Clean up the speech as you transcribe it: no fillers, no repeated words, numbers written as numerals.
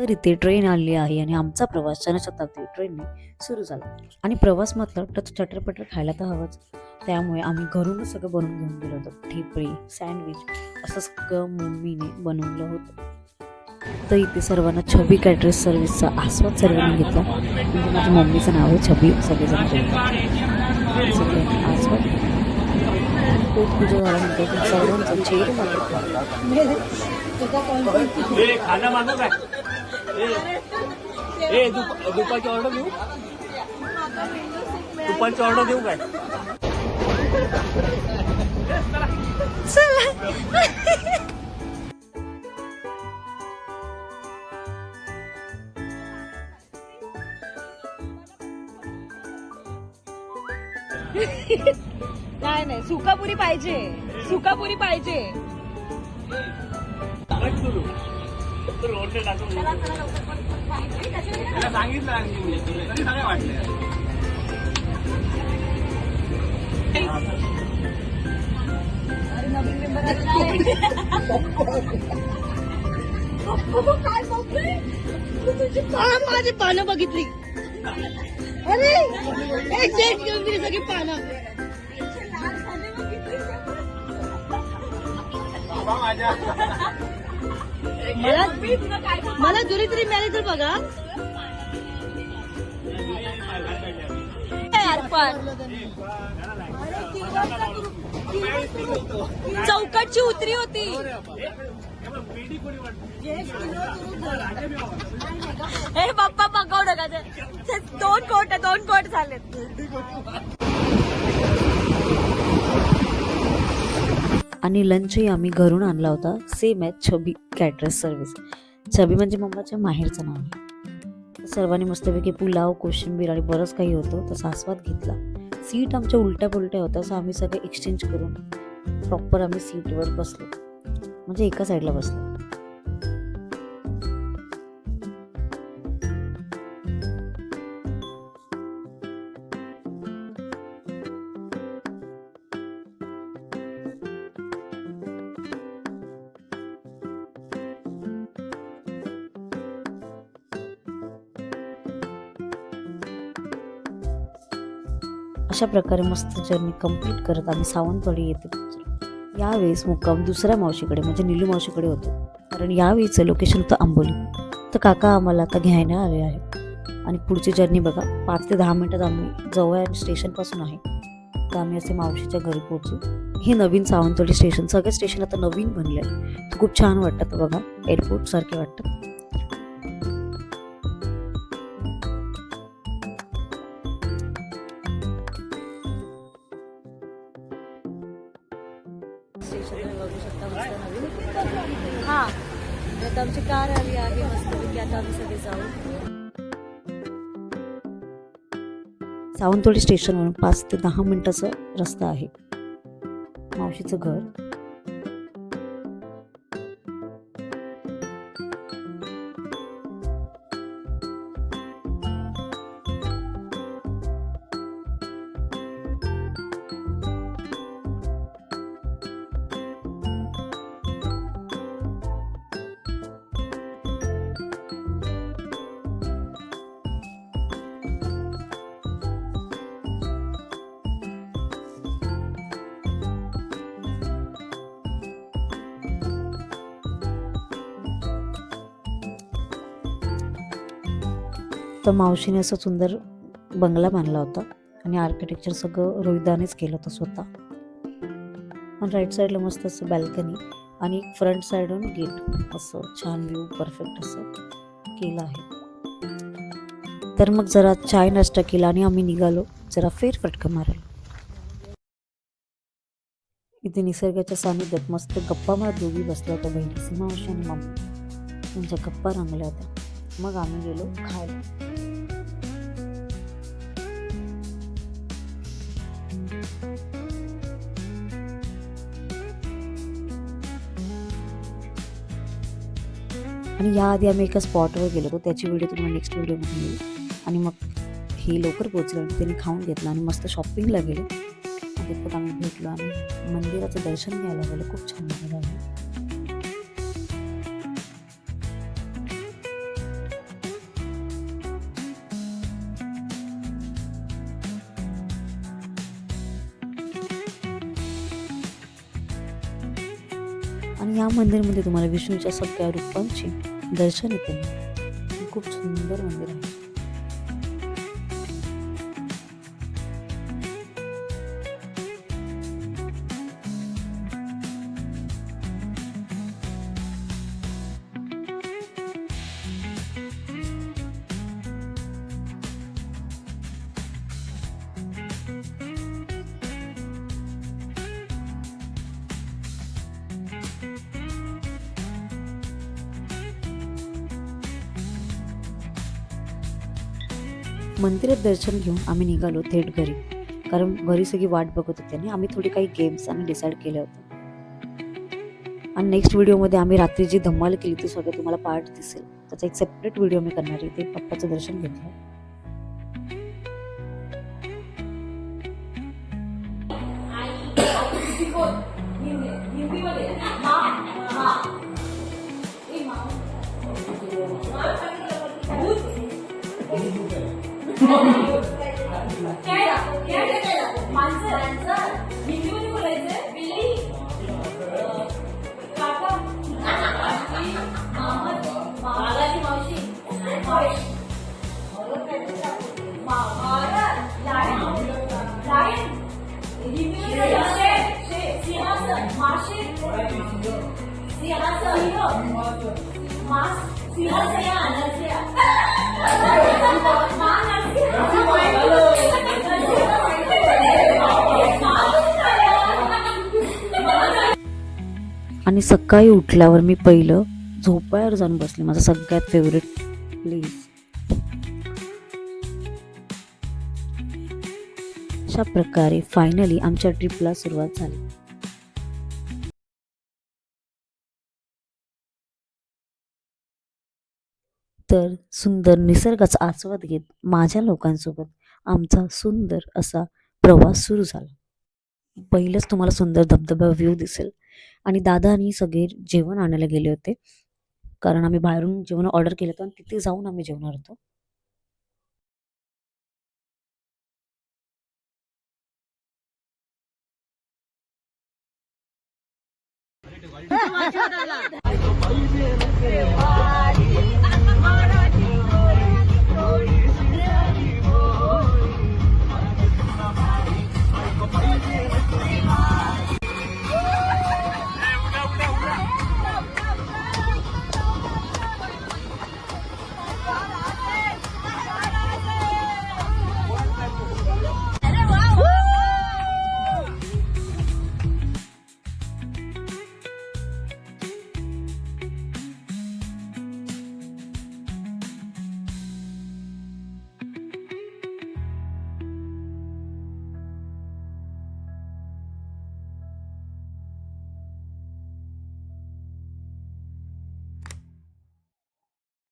तर इथे ट्रेन आली आहे आणि आमचा प्रवास जनशताब्दी ट्रेनने सुरू झाला. आणि प्रवास म्हटलं तर चटरपटर खायला तर हवंच. त्यामुळे आम्ही घरूनच सगळं बनवून घेऊन गेलो होतो. ठेपळी, सँडविच असं सगळं मम्मीने बनवलं होतं. तर इथे सर्वांना छबी कॅटरर्स सर्व्हिसचा आस्वाद सर्वांनी घेतला. म्हणजे माझ्या मम्मीचं नाव आहे छबी. सगळेजण सगळ्यांनी आस्वाद पोट पूजा झाल्यानंतर सर्वांचं चेहरे मात्र खाना मागू काय दुपारची ऑर्डर देऊ दुपारची ऑर्डर देऊ काय नाही नाही सुकापुरी पाहिजे सुकापुरी पाहिजे. माझी पानं बघितली. अरे एक डेट घेऊन दिली सगळी पानं. मला दुरी तरी मिळाली तर बघा. चौकटची उतरी होती. हे बाप्पा पकवू नका. दोन कोट झालेत. आणि लंचही आम्ही घरून आणला होता. सेम आहे छबी कॅटरर्स सर्व्हिस. छबी म्हणजे मम्माच्या माहेरचं नाव आहे. सर्वांनी मस्तपैकी पुलाव, कोशिंबीर आणि बरंच काही होतं तसा आस्वाद घेतला. सीट आमच्या उलट्या पुलट्या होत्या, असं आम्ही सगळे एक्सचेंज करून प्रॉपर आम्ही सीटवर बसलो, म्हणजे एका साईडला बसलो. अशा प्रकारे मस्त जर्नी कंप्लीट करत आम्ही सावंतवाडी येथे पोहोचलो. यावेळेस मुक्काम दुसऱ्या मावशीकडे म्हणजे नीलू मावशीकडे होतो, कारण यावेळीचं लोकेशन होतं आंबोली. तर काका आम्हाला आता घ्यायला आले आहे आणि पुढची जर्नी बघा 5 ते 10 मिनिटात आम्ही जवळ स्टेशनपासून आहे. तर आम्ही असे मावशीच्या घरी पोहोचू. हे नवीन सावंतवाडी स्टेशन, सगळे स्टेशन आता नवीन बनले आहे. खूप छान वाटतं बघा, एअरपोर्ट सारखे वाटतं. हा आता आमची कार आली आहे मस्तपैकी. आता आम्ही सगळे जाऊ. सावंतवाडी स्टेशनवरून 5 ते 10 मिनिटाचा रस्ता आहे. मावशीचं घर. तर मावशीने असं सुंदर बंगला बांधला होता आणि आर्किटेक्चर सगळं रोहिदानेच केलं होतं स्वतः. आणि राईट साईडला मस्त असं बॅल्कनी आणि फ्रंट साईडून गेट, असं छान व्ह्यू परफेक्ट असं केलं आहे. तर मग जरा चाय नाश्ता केला आणि आम्ही निघालो जरा फेरफटका मारायला. इथे निसर्गाच्या सानिध्यात मस्त गप्पा मारत दोघी बसल्या होत्या, बहिणी सीमा मावशी आणि मम्मी. त्यांच्या गप्पा रंगल्या होत्या. मग आम्ही गेलो खायला. आणि याआधी आम्ही एका स्पॉटवर गेलो होतो, त्याची व्हिडिओ तुम्हाला नेक्स्ट व्हिडिओमध्ये येईल. आणि मग हे लवकर पोहोचलं आणि त्यांनी खाऊन घेतलं आणि मस्त शॉपिंगला गेलो. तिथं आम्ही भेटलो आणि मंदिराचं दर्शन घ्यायला गेलो. खूप छान झालं आहे. आणि या मंदिरमध्ये तुम्हाला विष्णूच्या सगळ्या रूपांचे दर्शन येते. खूप सुंदर मंदिर आहे. मंदिरात दर्शन घेऊन आम्ही निघालो थेट घरी, कारण घरी सगळी वाट बघत होती आणि आम्ही थोडी काही गेम्स आणि डिसाईड केले होते. आणि नेक्स्ट व्हिडिओमध्ये आम्ही रात्री जी धमाल केली ती सगळं तुम्हाला पार्ट दिसेल. त्याचा एक सेपरेट व्हिडिओ मी करणार आहे. ते पप्पाचं दर्शन घेतलं. आणि सकाळी उठल्यावर मी पहिलं झोपाळ्यावर जाऊन बसले. माझा सगळ्यात फेवरेट प्लेस. अशा प्रकारे फायनली आमच्या ट्रिपला सुरुवात झाली. तर सुंदर निसर्गाचा आस्वाद घेत माझ्या लोकांसोबत आमचा सुंदर असा प्रवास सुरू झाला. पहिलंच तुम्हाला सुंदर धबधबा व्ह्यू दिसेल. आणि दादा आणि सगळे जेवण आणायला गेले होते, कारण आम्ही बाहेरून जेवण ऑर्डर केलं होतं आणि तिथे जाऊन आम्ही जेवणार होतो.